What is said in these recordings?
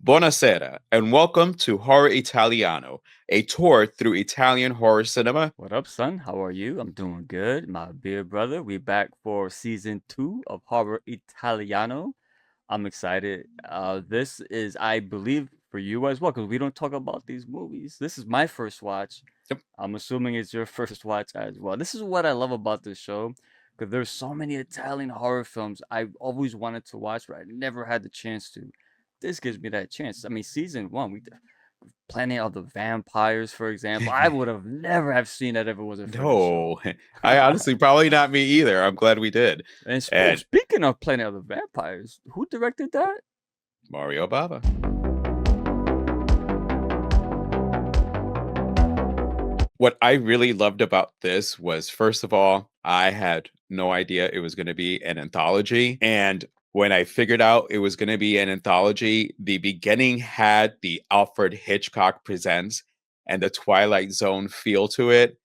Buonasera, and welcome to Horror Italiano, a tour through Italian horror cinema. What up, son? How are you? I'm doing good. My dear brother, we back for season 2 of Horror Italiano. I'm excited. This is, I believe, for you as well, because we don't talk about these movies. This is my first watch. Yep. I'm assuming it's your first watch as well. This is what I love about this show, because there's so many Italian horror films I've always wanted to watch, but I never had the chance to. This gives me that chance. I mean, season 1, Planet of the Vampires, for example. I would have never have seen that if it wasn't for this No, show. I honestly probably not me either. I'm glad we did. And And speaking of Planet of the Vampires, who directed that? Mario Bava. What I really loved about this was, first of all, I had no idea it was going to be an anthology. And when I figured out it was going to be an anthology, the beginning had the Alfred Hitchcock Presents and the Twilight Zone feel to it.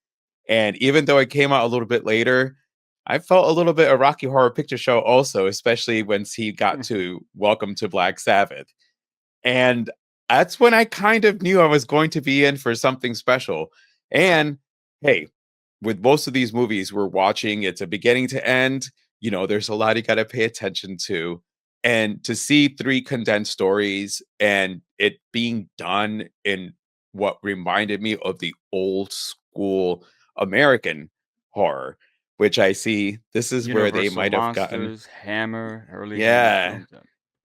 And even though it came out a little bit later, I felt a little bit a Rocky Horror Picture Show also, especially once he got to Welcome to Black Sabbath. And that's when I kind of knew I was going to be in for something special. And hey, with most of these movies we're watching, it's a beginning to end. There's a lot you got to pay attention to. And to see three condensed stories and it being done in what reminded me of the old school American horror, which I see this is where they Universal might have gotten. Monsters, Hammer, early Hammer Yeah. films. Yeah.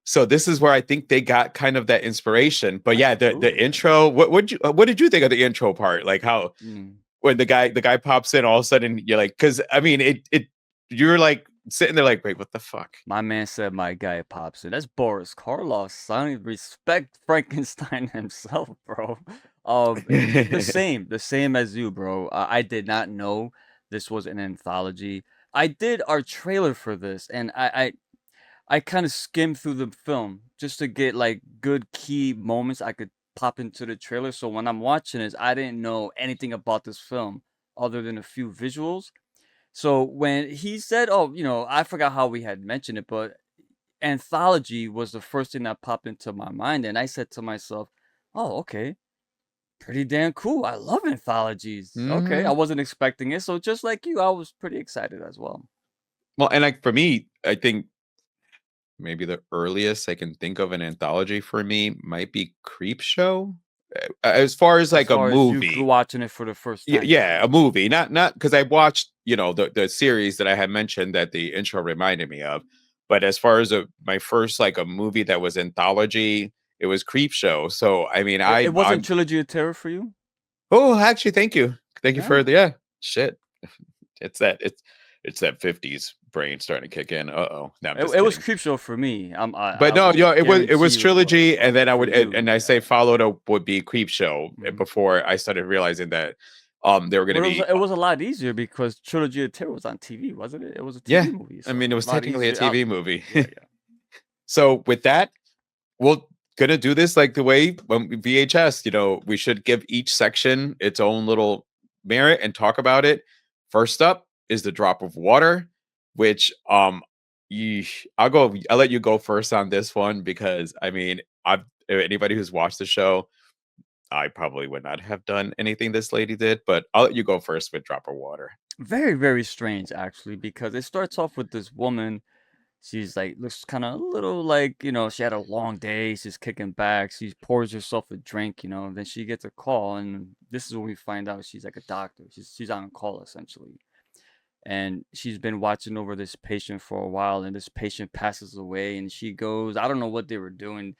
So this is where I think they got kind of that inspiration. But yeah, the Absolutely, yeah. intro. What did you think of the intro part? Like how Mm. when the guy pops in, all of a sudden you're like, because I mean it you're like sitting there like, wait, what the fuck? My man said my guy pops in. That's Boris Karloff, son. Respect Frankenstein himself, bro. The same as you, bro. I did not know this was an anthology. I did our trailer for this, and I kind of skimmed through the film just to get like good key moments I could pop into the trailer. So when I'm watching this, I didn't know anything about this film other than a few visuals. So when he said, "Oh, I forgot how we had mentioned it, but anthology was the first thing that popped into my mind," and I said to myself, "Oh, okay, pretty damn cool. I love anthologies. Okay, I Mhm. wasn't expecting it, so just like you, I was pretty excited as well." Well, and like for me, I think maybe the earliest I can think of an anthology for me might be Creep Show. As far as As like a far as you grew movie, watching it for the first time, you Yeah, said. a movie, not because I watched, the series that I had mentioned that the intro reminded me of. But as far as my first like a movie that was anthology, it was Creep Show. So I mean, It wasn't I'm Trilogy of Terror for you? oh, actually, thank you Yeah. for the yeah shit. It's that 50s brain starting to kick in. Uh-oh, no, I'm just It was kidding. Creepshow for me. But I no, will it was guarantee you it was trilogy, and then I for would you. and I Yeah. say followed up would be Creep Show Mhm. before I started realizing that they were going to But it was be it was a lot easier because Trilogy of Terror was on TV, wasn't it? It was a yeah. TV movie, I so mean, it was a lot technically a easier out TV there. movie. Yeah, yeah. So with that, we're gonna do this like the way VHS. We should give each section its own little merit and talk about it. First up is the drop of water, which I'll go. I'll let you go first on this one because I mean, I've anybody who's watched the show, I probably would not have done anything this lady did, but I'll let you go first with drop of water. Very, very strange actually, because it starts off with this woman. She's like looks kind of a little like, she had a long day, she's kicking back, she pours herself a drink, then she gets a call, and this is when we find out she's like a doctor. She's on call essentially. And she's been watching over this patient for a while, and this patient passes away, and she goes, I don't know what they were doing.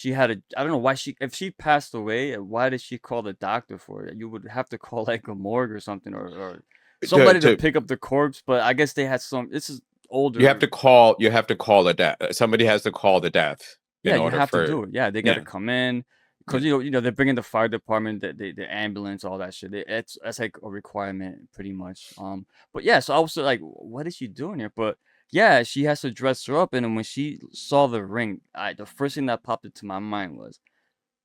I don't know why if she passed away, why did she call the doctor for it? You would have to call like a morgue or something, or To somebody to to pick up the corpse. But I guess they had this is You have older. to call the death. Somebody has to call the death in Yeah, you order have to for do it. Yeah, they got to yeah, come in yeah. because they're bringing the fire department, the ambulance, all that shit. That's like a requirement, pretty much. But yeah, so I was like, what is she doing here? But yeah, she has to dress her up, and then when she saw the ring, the first thing that popped into my mind was,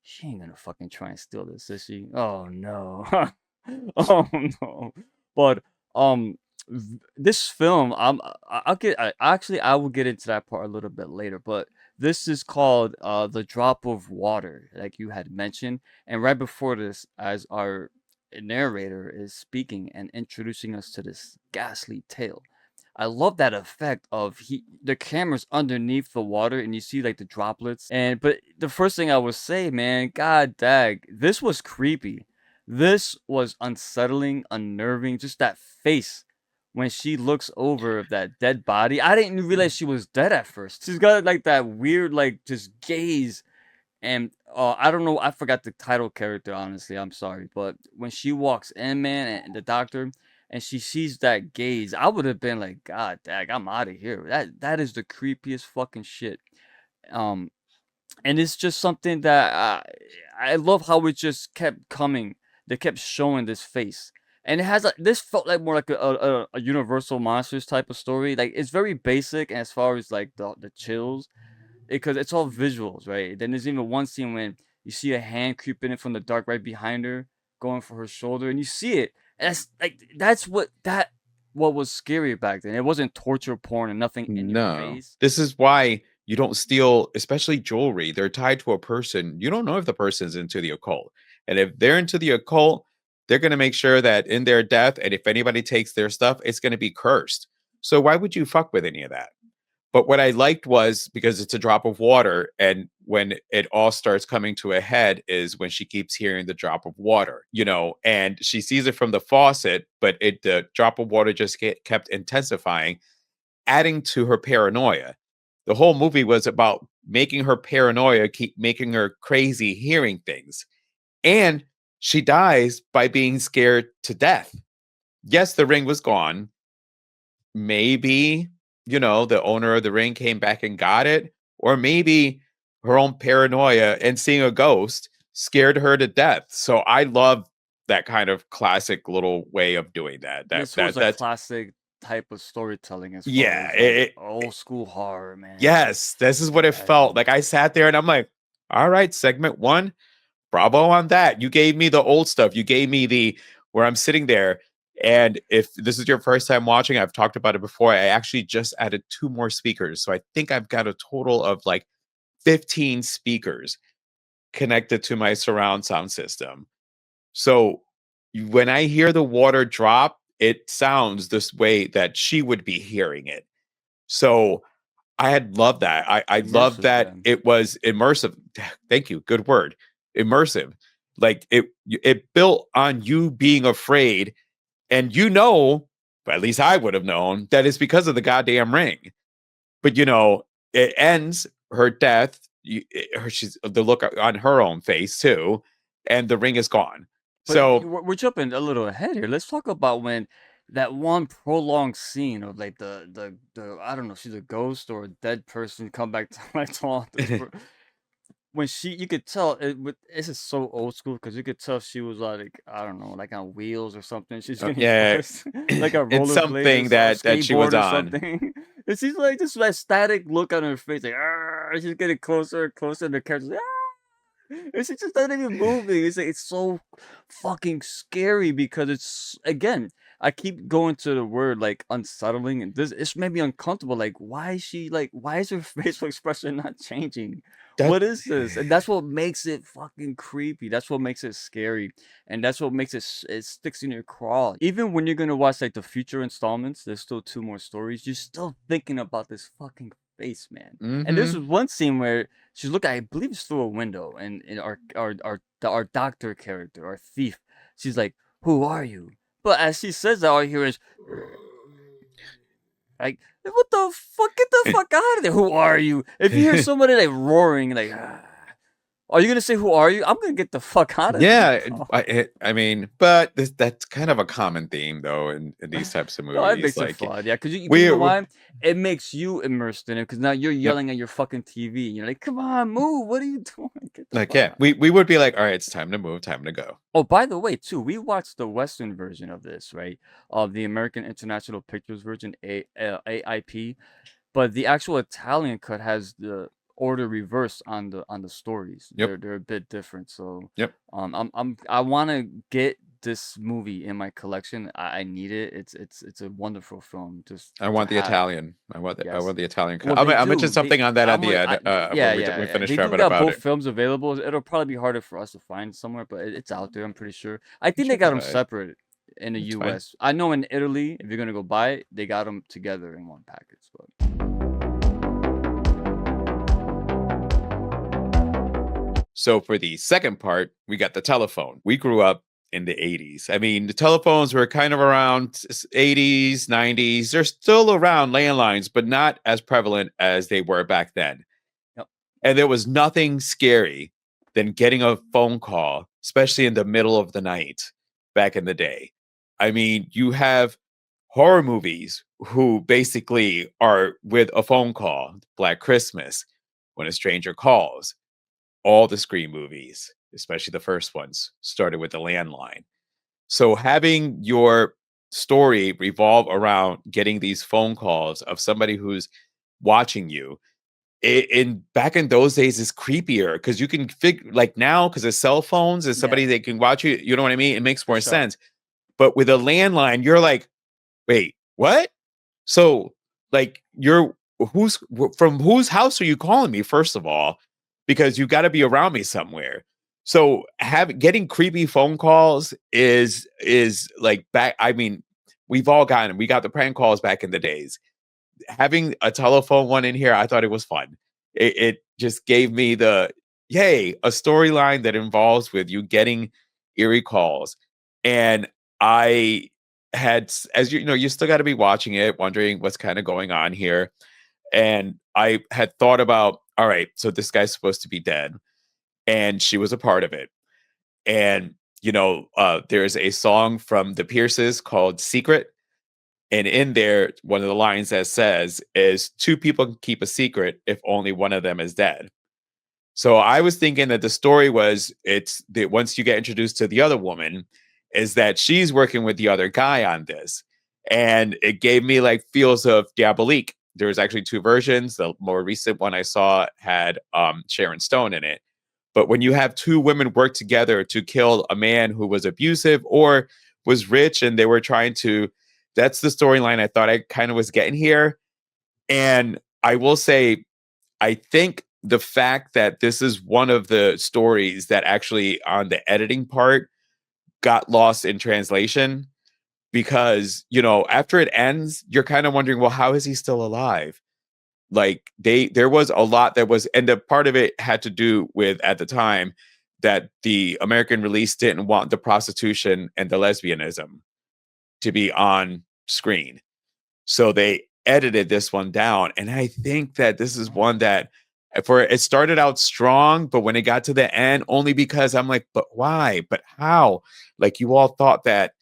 she ain't gonna fucking try and steal this, is she? Oh no. Oh no. But um this film, I'll get actually I will get into that part a little bit later, but This is called The Drop of Water, like you had mentioned. And right before this, as our narrator is speaking and introducing us to this ghastly tale, I love that effect of the camera's underneath the water and you see like the droplets. And but the first thing I would say, man, god dag, this was creepy. This was unsettling, unnerving. Just that face when she looks over that dead body. I didn't even realize she was dead at first. She's got like that weird like just gaze. And I don't know, I forgot the title character, honestly. I'm sorry, but when she walks in, man, and the doctor, and she sees that gaze, I would have been like, God, dag, I'm out of here. That is the creepiest fucking shit. Um, and it's just something that I love how it just kept coming. They kept showing this face, and it has like this felt like more like a Universal Monsters type of story. Like it's very basic as far as like the chills, because it's all visuals, right? Then there's even one scene when you see a hand creeping in from the dark right behind her, going for her shoulder, and you see it. And that's like what was scary back then. It wasn't torture porn and nothing in your No. face. This is why you don't steal, especially jewelry. They're tied to a person. You don't know if the person's into the occult. And if they're into the occult, they're going to make sure that in their death, and if anybody takes their stuff, it's going to be cursed. So why would you fuck with any of that? But what I liked was because it's a drop of water, and when it all starts coming to a head is when she keeps hearing the drop of water, and she sees it from the faucet, but the drop of water just kept intensifying, adding to her paranoia. The whole movie was about making her paranoia, keep making her crazy hearing things. And she dies by being scared to death. Yes, the ring was gone. Maybe, the owner of the ring came back and got it. Or maybe her own paranoia and seeing a ghost scared her to death. So I love that kind of classic little way of doing that. That This was that a that's classic type of storytelling as far yeah. as like old school horror, man. Yes, this is what it felt Exactly. like. I sat there and I'm like, all right, segment one, bravo on that. You gave me the old stuff. You gave me the where I'm sitting there. And if this is your first time watching, I've talked about it before. I actually just added two more speakers. So I think I've got a total of like 15 speakers connected to my surround sound system. So when I hear the water drop, it sounds this way that she would be hearing it. So I had loved that. I loved Immersive, that yeah. it was immersive. Thank you. Good word. Immersive. Like it built on you being afraid, and at least I would have known that it's because of the goddamn ring. But it ends her death. She's the look on her own face too, and the ring is gone. But So we're jumping a little ahead here. Let's talk about when that one prolonged scene of like the I don't know, she's a ghost or a dead person come back to like taunt this when you could tell this is so old school because you could tell she was like I don't know, like on wheels or something. She's getting yeah, pushed like a it's rollerblade or something so, a that she was skateboard or on. something. And she's like just that static look on her face, like she's getting closer and closer, and the character's like, and she just not even moving. It's like it's so fucking scary because it's again. I keep going to the word like unsettling, and this it's made me uncomfortable. Like, why is she like? Why is her facial expression not changing? That What is this? And that's what makes it fucking creepy. That's what makes it scary, and that's what makes it sticks in your craw. Even when you're gonna watch like the future installments, there's still two more stories. You're still thinking about this fucking face, man. And this mm-hmm. was one scene where she's looking, I believe it's through a window, and our doctor character, our thief, she's like, "Who are you?" But as she says that, all I hear is like, "What the fuck? Get the fuck out of there! Who are you?" If you hear somebody like roaring, like, are you gonna say, "Who are you?" I'm gonna get the fuck out of there, Yeah, bro. I mean, but that's kind of a common theme though in these types of No, it movies. makes it Like fun. Yeah, because you we, know we why? It makes you immersed in it. Because now you're yep, yelling at your fucking TV. And you're like, "Come on, move! What are you doing? Get the like fuck yeah, out!" we would be like, all right, it's time to move, time to go. Oh, by the way, too, we watched the Western version of this, right? Of the American International Pictures version, AIP, but the actual Italian cut has the order reversed on the stories. Yep, They're a bit different. So, yep. I want to get this movie in my collection. I need it. It's a wonderful film just I to want the have. Italian. I Yes. want the Italian. Well, they I mentioned do. something on that at the end Yeah, when yeah, we yeah. finished They do chatting got about both it. films available. It'll probably be harder for us to find somewhere, but it's out there. I'm pretty sure. I think they Check got it them out. separate in the It's fine. U.S. I know in Italy, if you're gonna go buy it, they got them together in one package. But So for the second part, we got the telephone. We grew up in the 80s. I mean, the telephones were kind of around 80s, 90s. They're still around landlines, but not as prevalent as they were back then. yep. And there was nothing scary than getting a phone call, especially in the middle of the night back in the day. I mean, you have horror movies who basically are with a phone call, Black Christmas, When a Stranger Calls. All the Scream movies, especially the first ones, started with the landline. So having your story revolve around getting these phone calls of somebody who's watching you in back in those days is creepier because you can figure like now because of cell phones and Yeah, somebody that can watch you, you know what I mean? It makes for more sure. sense. But with a landline, you're like, wait, what? So, like, you're from whose house are you calling me, first of all? Because you gotta be around me somewhere. So, have getting creepy phone calls is like back I mean, we've all gotten 'em. We got the prank calls back in the days. Having a telephone one in here, I thought it was fun. It just gave me the, "Yay, a storyline that involves with you getting eerie calls." And I as you know, you still gotta be watching it, wondering what's kinda going on here. And I had thought about, "All right, so this guy's supposed to be dead, and she was a part of it." And, there's a song from the Pierces called "Secret," and in there, one of the lines that says is, "2 people can keep a secret if only one of them is dead." So I was thinking that the story was it's that once you get introduced to the other woman, is that she's working with the other guy on this. And it gave me like feels of Diabolique. There was actually two versions. The more recent one I saw had Sharon Stone in it. But when you have two women work together to kill a man who was abusive or was rich and they were trying to, that's the storyline I thought I kind of was getting here. And I will say I think the fact that this is one of the stories that actually on the editing part got lost in translation because, after it ends, you're kind of wondering, well, how is he still alive? Like there was a lot that was, and the part of it had to do with at the time that the American release didn't want the prostitution and the lesbianism to be on screen. So they edited this one down. And I think that this is one that for it started out strong, but when it got to the end, only because I'm like, but why? But how? Like you all thought that.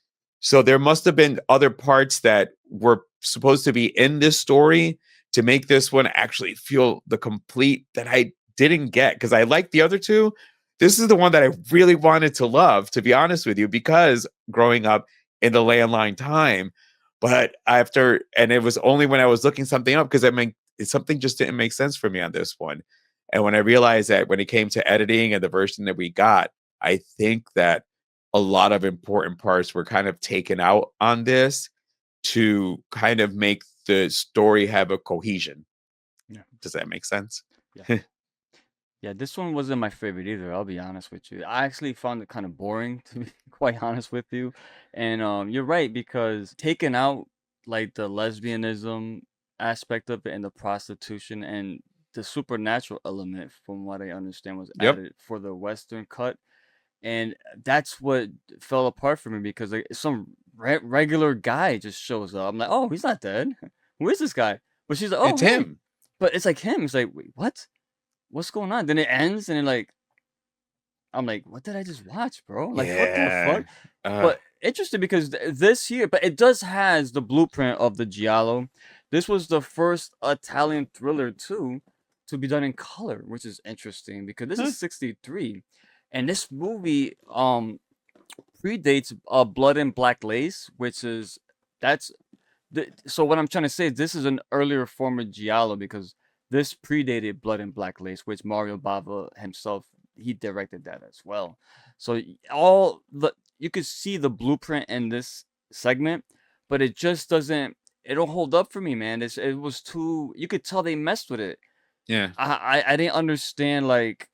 So there must have been other parts that were supposed to be in this story to make this one actually feel the complete that I didn't get because I like the other two. This is the one that I really wanted to love, to be honest with you, because growing up in the landline time, but and it was only when I was looking something up because I mean, something just didn't make sense for me on this one. And when I realized that when it came to editing and the version that we got, I think that a lot of important parts were kind of taken out on this to kind of make the story have a cohesion. Yeah, Does that make sense? yeah. Yeah, this one wasn't my favorite either, I'll be honest with you. I actually found it kind of boring to be quite honest with you. And you're right because taking out like the lesbianism aspect of it and the prostitution and the supernatural element from what I understand was Yep. added for the western cut. And that's what fell apart for me because like some regular guy just shows up. I'm like, "Oh, he's not dead. Who is this guy?" But she's like, "Oh, It's hey." him. But it's like him. It's like, "Wait, what? What's going on?" Then it ends, and I'm like, "What did I just watch, bro? Like, what the Yeah. fuck?" Uh, But interesting because this here, but it does has the blueprint of the giallo. This was the first Italian thriller too to be done in color, which is interesting because this is huh, 63, and this movie predates Blood and Black Lace, which is that's so what I'm trying to say is this is an earlier form of giallo because this predated Blood and Black Lace, which Mario Bava himself he directed that as well. So all the you could see the blueprint in this segment, but it just doesn't. It don't hold up for me, man. It was too. You could tell they messed with it. Yeah. I didn't understand like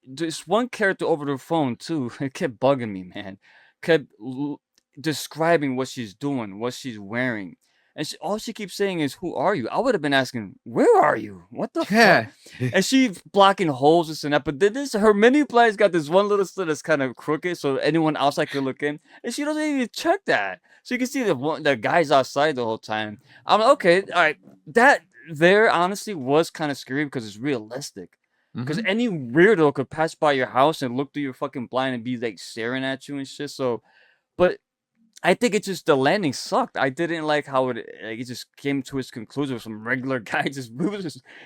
this one character over the phone too. It kept bugging me, man. Kept describing what she's doing, what she's wearing, and all she keeps saying is, "Who are you?" I would have been asking, "Where are you? What the fuck?" Yeah. And she blocking holes this and that. But then this her mini play's got this one little slit that's kind of crooked, so anyone outside could look in, and she doesn't even check that. So you can see the guys outside the whole time. I'm like, okay, all right, that there honestly was kind of scary because it's realistic. Because Hmm. any weirdo could pass by your house and look through your fucking blind and be like staring at you and shit. So, but I think it just the landing sucked. I didn't like how it just came to its conclusion. Some regular guy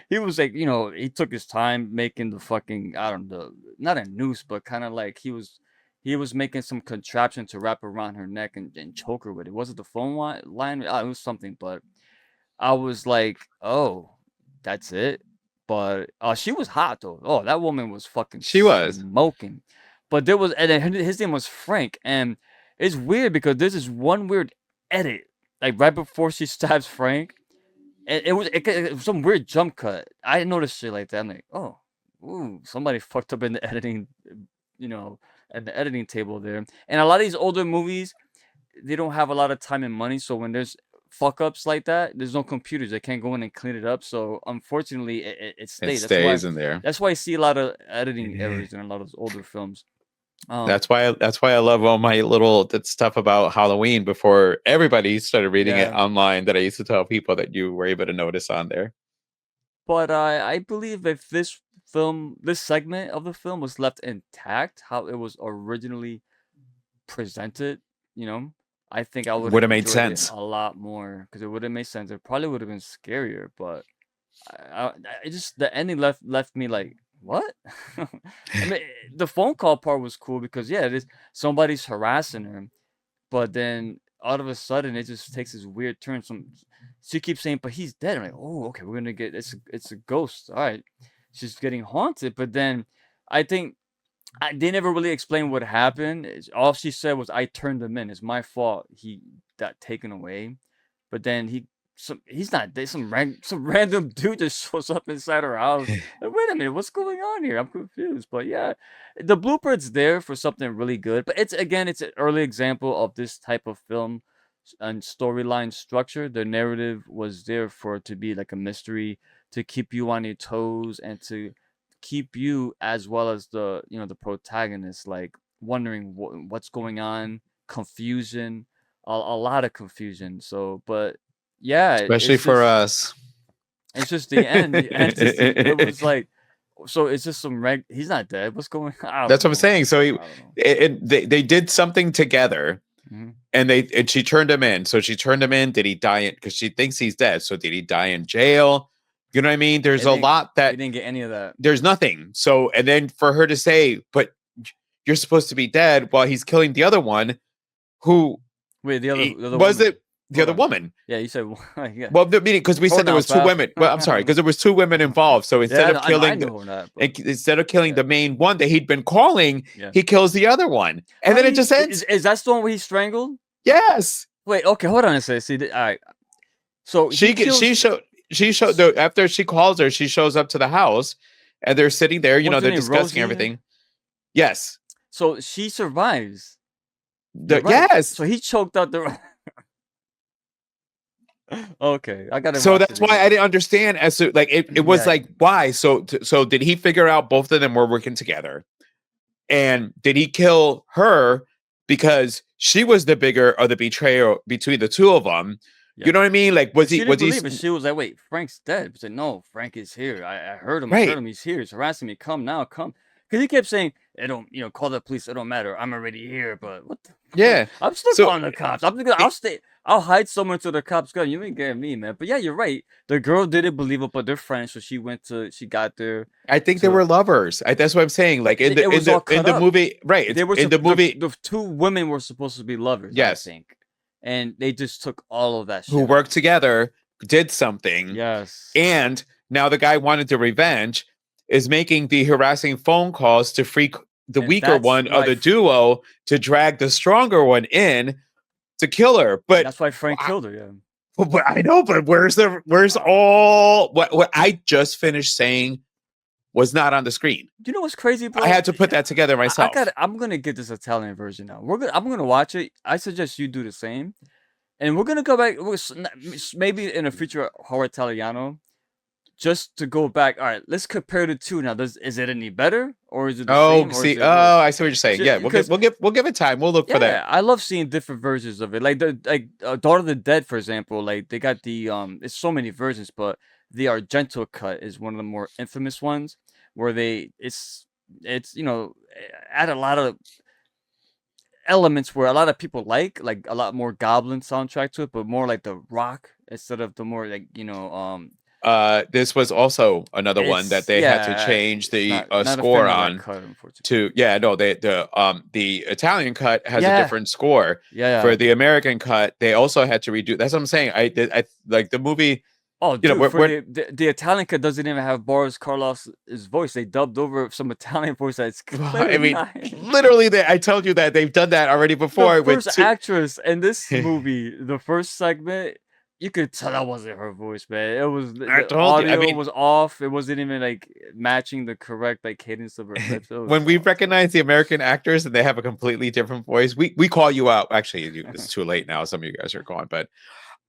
he was like, he took his time making the fucking, I don't know, not a noose, but kind of like he was making some contraption to wrap around her neck and choke her with it. Was it the phone line? It was something, but I was like, oh, that's it. But she was hot though. Oh, that woman was fucking She was. smoking. But there was, and then his name was Frank, and it's weird because there's this one weird edit, like right before she stabs Frank, and it was some weird jump cut. I didn't notice shit like that. I'm like, oh, ooh, somebody fucked up in the editing, you know, at the editing table there. And a lot of these older movies, they don't have a lot of time and money, so when there's fuck ups like that, there's no computers. They can't go in and clean it up. So unfortunately, it It stays. That's why stays in there. that's why I see a lot of editing errors in a lot of those older films. Um, That's why I love all my little that stuff about Halloween before everybody started reading it yeah, online that I used to tell people that you were able to notice on there. but I believe if this segment of the film was left intact, how it was originally presented, you know, I think I would Would have have made enjoyed it sense. a lot more because it would have made sense. It probably would have been scarier, but I, I it just the ending left me like what? I mean, the phone call part was cool because yeah, it is somebody's harassing her, but then all of a sudden it just takes this weird turn. She keeps saying, "But he's dead." I'm like, "Oh, okay, we're gonna get it's a ghost." All right, she's getting haunted, but then I think they never really explained what happened. All she said was, "I turned him in. It's my fault. He got taken away." But then he's not there. Some random dude just shows up inside her house. Like, wait a minute, what's going on here? I'm confused. But yeah, the blueprint's there for something really good. But it's an early example of this type of film and storyline structure. The narrative was there for it to be like a mystery, to keep you on your toes and to keep you as well as the protagonist like wondering what's going on, confusion, a lot of confusion. So, but yeah, Especially for us. it's just the end. The end just it was like, so it's just some he's not dead. What's going on? I That's don't what I'm know. saying. So I don't know. they did something together, Mhm. and she turned him in. So she turned him in. Did he die? Because she thinks he's dead. So did he die in jail? You know what I mean? There's It a didn't. lot We that didn't get any of that. there's nothing. So and then for her to say, but you're supposed to be dead while he's killing the other one, who Wait, the other was woman. it? The Hold other on. woman. Yeah, you said yeah. Well, the meaning because we Hold said there on, was two pal. women. Well, I'm sorry, because there was two women involved. So Yeah, I know I know that, but instead of killing yeah, the main one that he'd been calling, yeah. he kills the other one, and How then do it you just ends. is that the one where he strangled? Yes, Wait, okay, hold on a second. See, all right. So he kills. she showed after she calls her, she shows up to the house, and they're sitting there. What's her They're name? discussing Rosie. everything. Yes, So she survives. You're right. yes. So he choked out the. Okay, I gotta So watch it that's why again. I didn't understand as to like it was Yeah. like why so did he figure out both of them were working together, and did he kill her because she was the bigger or the betrayer between the two of them? Yeah. You know what I mean? Like Because she didn't believe it. She was like, "Wait, Frank's dead." She said, "No, Frank is here. I heard him. I heard right? him. He's here. He's harassing me. Come now, come." Because he kept saying, "It don't, call the police. It don't matter. I'm already here." But what the? Yeah. I'm still So calling the cops. I'll stay. I'll hide somewhere till the cops come. You ain't getting me, man. But yeah, you're right. The girl didn't believe it, but they're friends, so she got there I think they to. were lovers. That's what I'm saying. Like It was all in cut the up. movie, right? It's They were in the movie. the two women were supposed to be lovers, I Yes, think, and they just took all of that who shit worked out. together, did something, Yes. and now the guy wanted the revenge, is making the harassing phone calls to freak the And weaker that's one of why the duo to drag the stronger one in to kill her. But that's why Frank I, killed her. Yeah. but I know, but where's all what I just finished saying was not on the screen. You know what's crazy, I bro? had to put that together I got. myself. I'm gonna get this Italian version now. I'm gonna watch it. I suggest you do the same, and we're gonna go back. Maybe in a future horror Italiano, just to go back. All right, let's compare the two now. Is it any better, or is it the Oh, same, or is see, it oh, worse? I see what you're saying. Yeah, Because we'll give it time. We'll look for that. yeah, I love seeing different versions of it. Like Dawn of the Dead, for example. Like they got it's so many versions, but the Argento cut is one of the more infamous ones, where it's add a lot of elements where a lot of people like a lot more goblin soundtrack to it, but more like the rock instead of the more like This was also another one that it's they had to yeah, change it's the not a fan score of that on cut, unfortunately. to yeah no the Italian cut has a Yeah, different score. yeah, For yeah. the American cut they also had to redo. That's what I'm saying. I like the movie, Oh, you know, dude, for when the Italian cut doesn't even have Boris Karloff's his voice. They dubbed over some Italian voice that's I clearly mean not him. literally I told you that they've done that already The before with first two. actress in this movie, the first segment, you could tell that wasn't her voice, man. It was I the told you. I audio mean, was off. It wasn't even like matching the correct like cadence of her lips. It was when we off, bro. recognize the American actors and they have a completely different voice, we call you out. Actually, it's too late now. Some of you guys are gone, but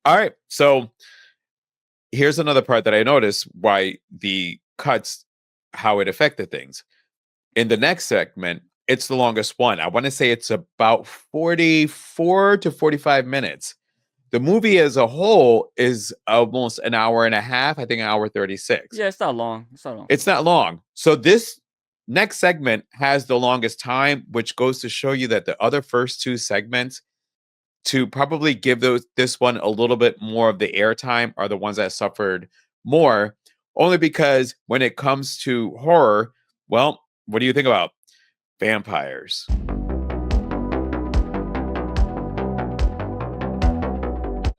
all right. So here's another part that I noticed why the cuts, how it affected things. In the next segment, it's the longest one. I want to say it's about 44 to 45 minutes. The movie as a whole is almost an hour and a half, I think an hour 36. Yeah, it's not long. It's not long for It's me. not long. So this next segment has the longest time, which goes to show you that the other first two segments, to probably give this one a little bit more of the airtime, are the ones that suffered more, only because when it comes to horror, well, what do you think about vampires?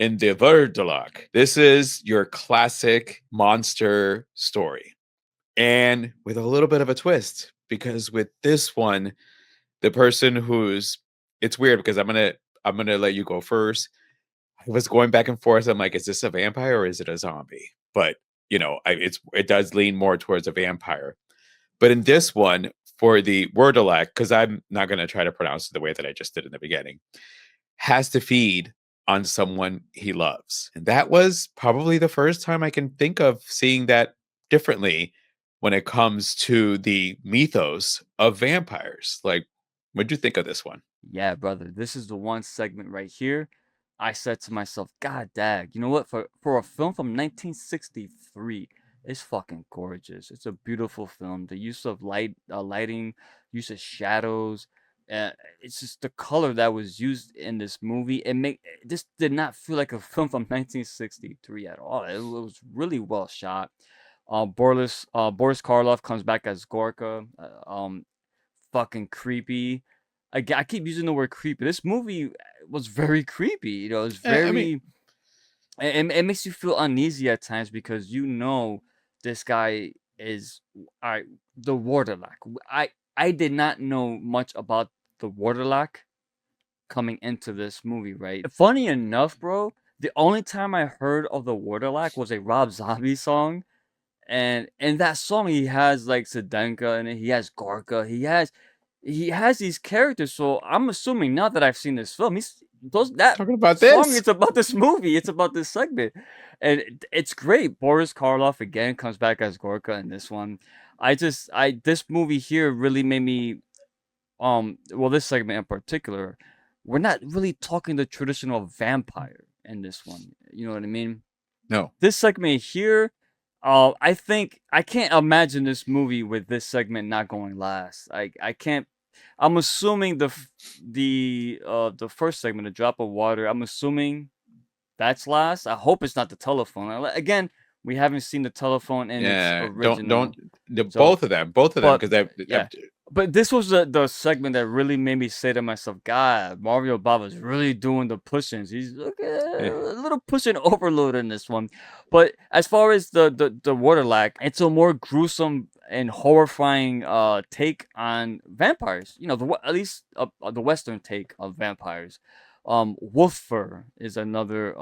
In the Wurdulak, this is your classic monster story, and with a little bit of a twist, because with this one, the person who's it's weird because I'm gonna let you go first. I was going back and forth. I'm like, is this a vampire or is it a zombie? But it does lean more towards a vampire. But in this one, for the Wordalak, because I'm not gonna try to pronounce it the way that I just did in the beginning, has to feed on someone he loves. And that was probably the first time I can think of seeing that differently when it comes to the mythos of vampires. Like, what'd you think of this one? Yeah, brother. This is the one segment right here. I said to myself, God dag, you know what? For a film from 1963, it's fucking gorgeous. It's a beautiful film. The use of lighting, use of shadows, it's just the color that was used in this movie. This did not feel like a film from 1963 at all. It was really well shot. Boris Karloff comes back as Gorka. Fucking creepy. I keep using the word creepy. This movie was very creepy. It's I mean, very. It makes you feel uneasy at times because this guy is the Wurdulak. I did not know much about the Wurdulak coming into this movie. Right. Funny enough, bro. The only time I heard of the Wurdulak was a Rob Zombie song, and in that song he has like Sedenka and he has Gorka. He has these characters, so I'm assuming now that I've seen this film, he's those that talking about song. this. It's about this movie. It's about this segment, and it's great. Boris Karloff again comes back as Gorka in this one. This movie here really made me well, this segment in particular, we're not really talking the traditional vampire in this one. You know what I mean? No. This segment here, I think I can't imagine this movie with this segment not going last. I can't. I'm assuming the first segment, the drop of water. I'm assuming that's last. I hope it's not the telephone. Again, we haven't seen the telephone in its Yeah. Don't original. the So, both of them but because yeah, But this was the segment that really made me say to myself, God, Mario Bava's really doing the pushings. He's Eh, a little pushing overload in this one. But as far as the Wurdulak, it's a more gruesome and horrifying take on vampires. You know, at least the Western take of vampires. Wolf fur is another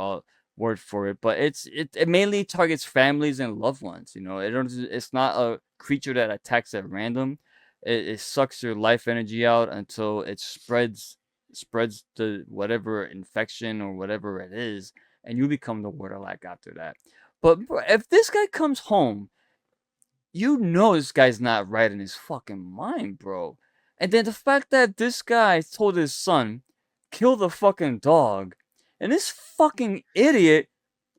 word for it, but it mainly targets families and loved ones. You know, it's not a creature that attacks at random. It sucks your life energy out until it spreads the whatever infection or whatever it is, and you become the Wurdalak after that. But if this guy comes home, you know this guy's not right in his fucking mind, bro. And then the fact that this guy told his son, kill the fucking dog, and this fucking idiot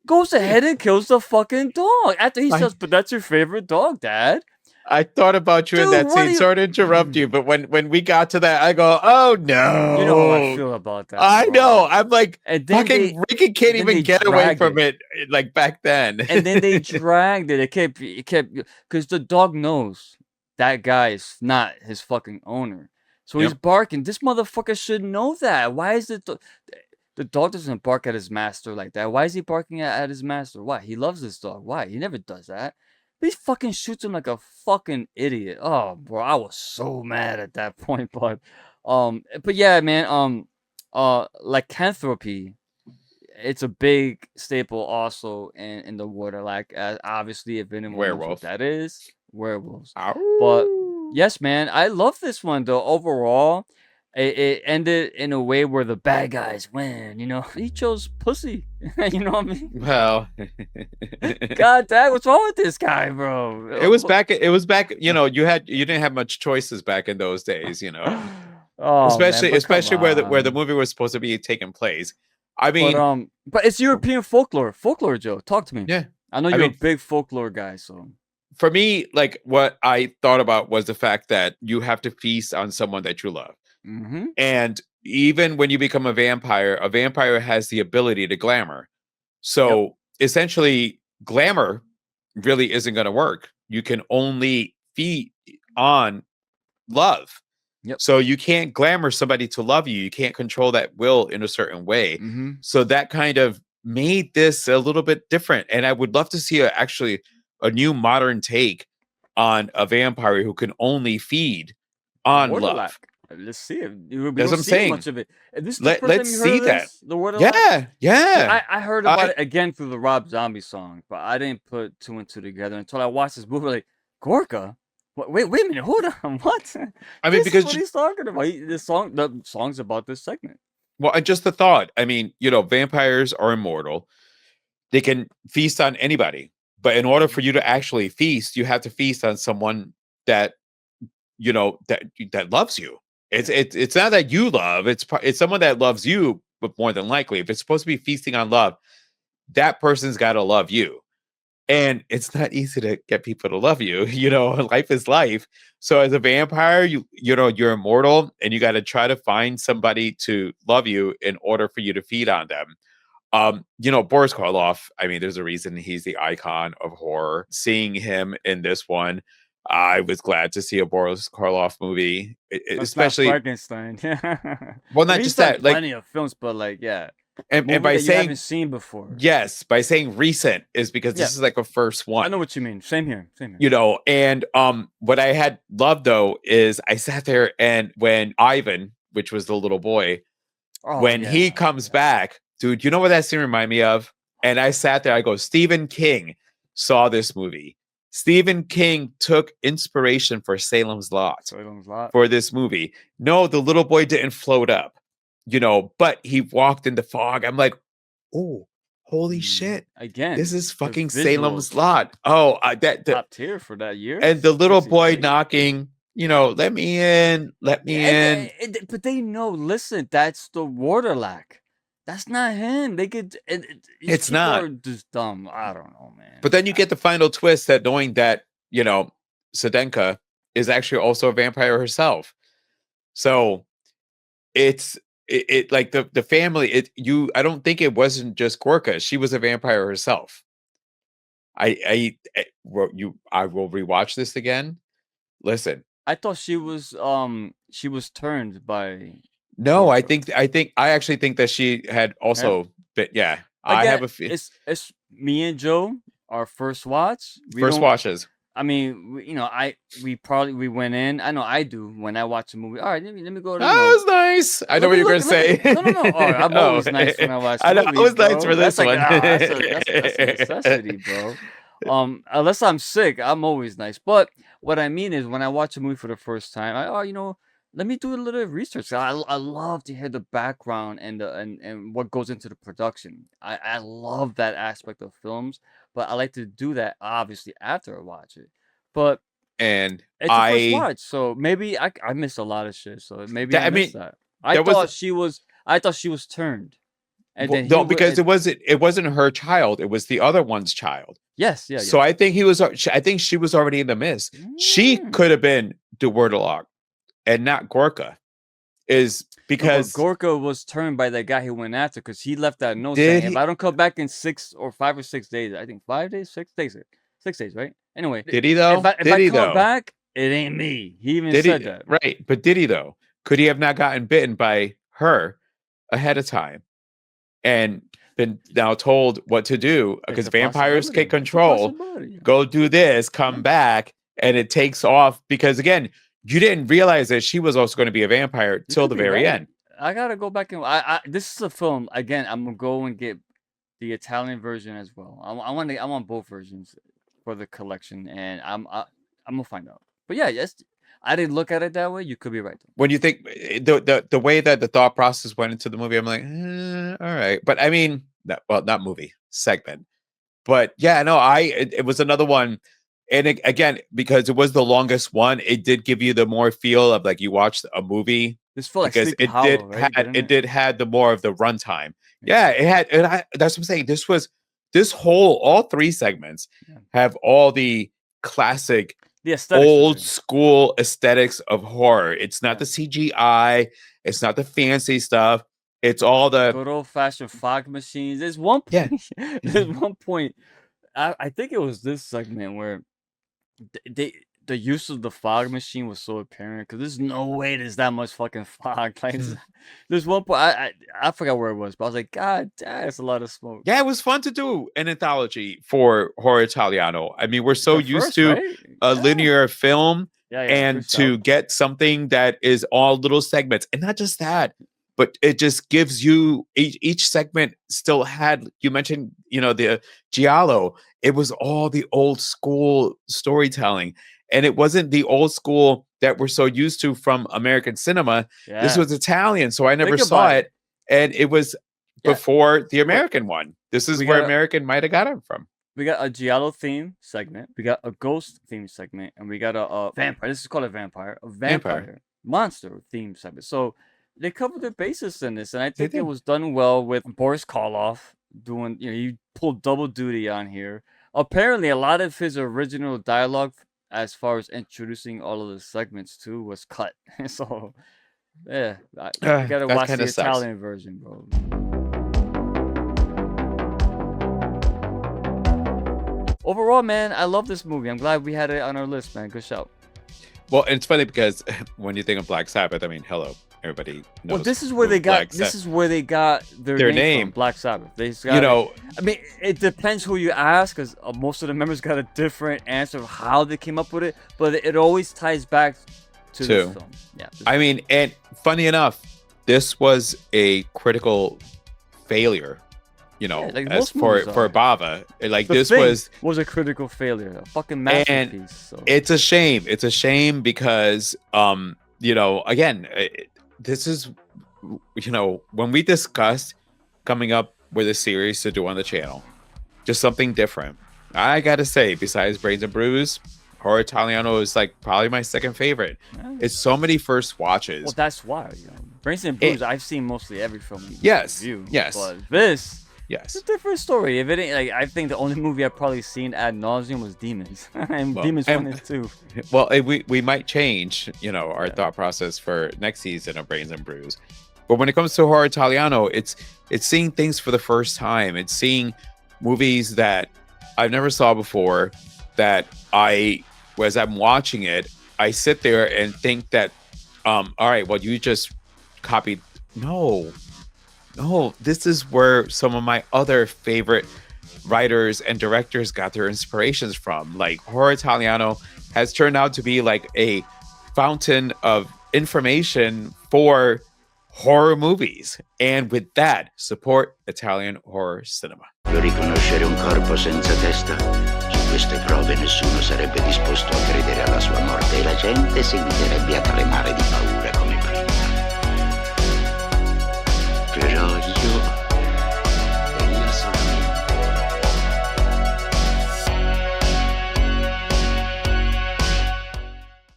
goes ahead and kills the fucking dog after he I says, "But that's your favorite dog, Dad." I thought about you in Dude, that what do scene. you? Sorry to interrupt you, but when we got to that, I go, "Oh You know how I no!" feel about that, I know. bro. I'm like, And then fucking Ricky can't then even they get away dragged from it, it like back then. and then they dragged it. Because the dog knows that guy is not his fucking owner, so he's Yep. barking. This motherfucker should know that. Why is it the dog doesn't bark at his master like that? Why is he barking at his master? Why? He loves this dog. Why? He never does that. But he fucking shoots him like a fucking idiot. Oh, bro, I was so mad at that point, but yeah, man, lycanthropy, it's a big staple also in the water. Like, obviously, if anyone knows what Werewolf. that is, werewolves. But Ow. yes, man, I love this one though. Overall, it ended in a way where the bad guys win. You know, he chose pussy. You know what I mean? Well, God damn, what's wrong with this guy, it bro? was back. It was back. You didn't have much choices back in those days. Oh man, but come Especially where the on. movie was supposed to be taking place. I But mean, but it's European folklore. Folklore, Joe. Talk to me. yeah. I know I you're a mean, big folklore guy, so. for me, like what I thought about was the fact that you have to feast on someone that you love. Mm-hmm. And even when you become a vampire has the ability to glamour. Yep. So essentially, glamour really isn't going to work. You can only feed on love. Yep. So you can't glamour somebody to love you. You can't control that will in a certain way. Mm-hmm. So that kind of made this a little bit different. And I would love to see actually a new modern take on a vampire who can only feed on Wurdulak. love. Let's see it. We That's don't what I'm see saying. much of it. And this is the first Let's time you heard see of that. this, the Wurdulak? Yeah, See, yeah. I heard about I it again through the Rob Zombie song, but I didn't put two and two together until I watched this movie. Like, Gorka? Wait a minute, hold on. What? I mean This is because what he's talking about. The song's about this segment. well, and just the thought. I mean, vampires are immortal. They can feast on anybody. But in order for Mhm. you to actually feast, you have to feast on someone that that loves you. It's Yeah. it's not that you love, it's someone that loves you, but more than likely, if it's supposed to be feasting on love, that person's got to love you. And it's not easy to get people to love you. Life is life. So as a vampire, you're immortal and you got to try to find somebody to love you in order for you to feed on them. Boris Karloff, I mean, there's a reason he's the icon of horror. Seeing him in this one, I was glad to see a Boris Karloff movie, That's not especially, Frankenstein. Yeah. well, I not mean, he's just done that, like, plenty of films, but like, yeah, and movie by that you haven't saying seen before. yes, by saying recent is because Yeah, this is like a first I know one. what you mean. Same here. Same here. And what I had loved though is I sat there and when Ivan, which was the little boy, Oh when he yeah, comes yeah. back, dude, you know what that scene reminded me of? And I sat there, I go, Stephen King saw this movie. Stephen King took inspiration for Salem's Lot Salem's Lot. for this movie. No, the little boy didn't float up, but he walked in the fog. I'm like, oh, holy shit. This Again, is the fucking Salem's visuals Lot. Oh, that top tier for that year. and the little boy 63. knocking, let me in, let me Yeah, in. but they know. Listen, that's the Wurdulak. That's not him. They could. These It's people not. are just dumb. I don't know, But man. then you get the final twist that knowing that, Sedenka is actually also a vampire herself. So it's it like the family, I don't think it wasn't just Gorka. She was a vampire herself. I will rewatch this again. Listen, I thought she was turned by No, Gorka. I actually think that she had Yeah. also been. Yeah, I Again, have a it's me and Joe. Our first watch. We first don't. watches. I mean, we went in. I know I do when I watch a movie. All right, let me go to That was nice. I know let what me you're look. going to say. No, no, no. Oh, I'm Oh, always nice when I watch I know I movies, was nice bro. for That's this like one. that's a necessity, bro. Unless I'm sick, I'm always nice. But what I mean is when I watch a movie for the first time, let me do a little research. I love to hear the background and and what goes into the production. I love that aspect of films, but I like to do that obviously after I watch it. But And it's a first I watch, so maybe I missed a lot of shit. So maybe that I I missed mean that. there was I thought she was turned, and then he no, would. because it wasn't her child, it was the other one's child. Yes, yeah, So yeah. I think she was already in the mist. She Mm. could have been the Wurdulak and not Gorka. Is No, but because Gorka was turned by that guy he went after because he left that note did saying, "If he I don't come back in 5 or 6 days, I think 5 days, 6 days, 6 days, right? Anyway, did he if though? I Did he come though? back, it ain't me." He even Did said he that. right? But did he though? Could he have not gotten bitten by her ahead of time and been now told what to do? It's Because a vampires take possibility. It's a control. possibility. Go do this, Yeah. come back, and it takes off because again, you didn't realize that she was also going to be a vampire You till could the be very right. end. I gotta go back and I this is a film again. I'm gonna go and get the Italian version as well. I want both versions for the collection, and I'm gonna find out. But yeah, yes, I didn't look at it that way. You could be right. When you think the way that the thought process went into the movie, I'm like, all right. But I mean, not movie segment. But yeah, no, it was another one, and again because it was the longest one, it did give you the more feel of like you watched a movie This felt like because Sleepy Hollow, right? Didn't it it? did had the more of the runtime. Yeah, Yeah, it had, and that's what I'm saying. This whole all three segments yeah. have all the classic The aesthetics of old it. school aesthetics of horror. It's not Yeah, the CGI, it's not the fancy stuff. It's all the good old fashioned fog machines. There's one yeah. point. There's one point. I think it was this segment where they the use of the fog machine was so apparent because there's no way there's that much fucking fog. Like, there's one point I forgot where it was, but I was like, God damn, that's a lot of smoke. Yeah, it was fun to do an anthology for Horror Italiano. I mean, we're so The used first, to right? a Yeah, linear film yeah. and First out. to get something that is all little segments. And not just that, but it just gives you each segment still had, you mentioned, the Giallo. It was all the old school storytelling. And it wasn't the old school that we're so used to from American cinema. This Yeah, was Italian, so I never think saw about it. it. And it was Yeah, before the look, American one. This is we where got a American might have got it from. we got a Giallo theme segment, we got a ghost theme segment, and we got a vampire. This is called a Vampire. vampire monster theme segment. So they covered their bases in this, and I They think it did. was done well with Boris Karloff doing. You pulled double duty on here. Apparently, a lot of his original dialogue, as far as introducing all of the segments too, was cut. So yeah, we gotta That watch kind the of sucks. Italian version, bro. Overall, man, I love this movie. I'm glad we had it on our list, man. Good shout. Well, and it's funny because when you think of Black Sabbath, I mean, hello, everybody Well, knows who Black this Sabbath. is where they got their Their name from, name, Black Sabbath. They just you got it. know, I mean, it depends who you ask, because most of the members got a different answer of how they came up with it, but it always ties back to this too. film. Yeah. I mean, and funny enough, this was a critical failure. Yeah, like as most movies for are. Bava, like The this Thing was a critical failure, a fucking and masterpiece. So it's a shame. It's a shame because, again, this is, when we discussed coming up with a series to do on the channel, just something different. I gotta say, besides Brains and Brews, Horror Italiano is like probably my second favorite. yeah. It's so many first Well, watches. that's why, Brains and Brews, I've seen mostly every film you Yes, review. yes, But this, it's yes. a different story. If it ain't like, I think the only movie I've probably seen ad nauseum was Demons, and Well, Demons 1 and 2. Well, we might change, our thought process for next season of Brains and Brews. But when it comes to Horror Italiano, it's seeing things for the first time. It's seeing movies that I've never saw before, that as I'm watching it, I sit there and think that, all right, well, you just copied. No, no, this is where some of my other favorite writers and directors got their inspirations from. Like Horror Italiano has turned out to be like a fountain of information for horror movies. And with that, support Italian horror cinema. Riconoscere un corpo senza testa. Su queste prove nessuno sarebbe disposto a credere alla sua morte e la gente si inizierebbe a tremare di paura.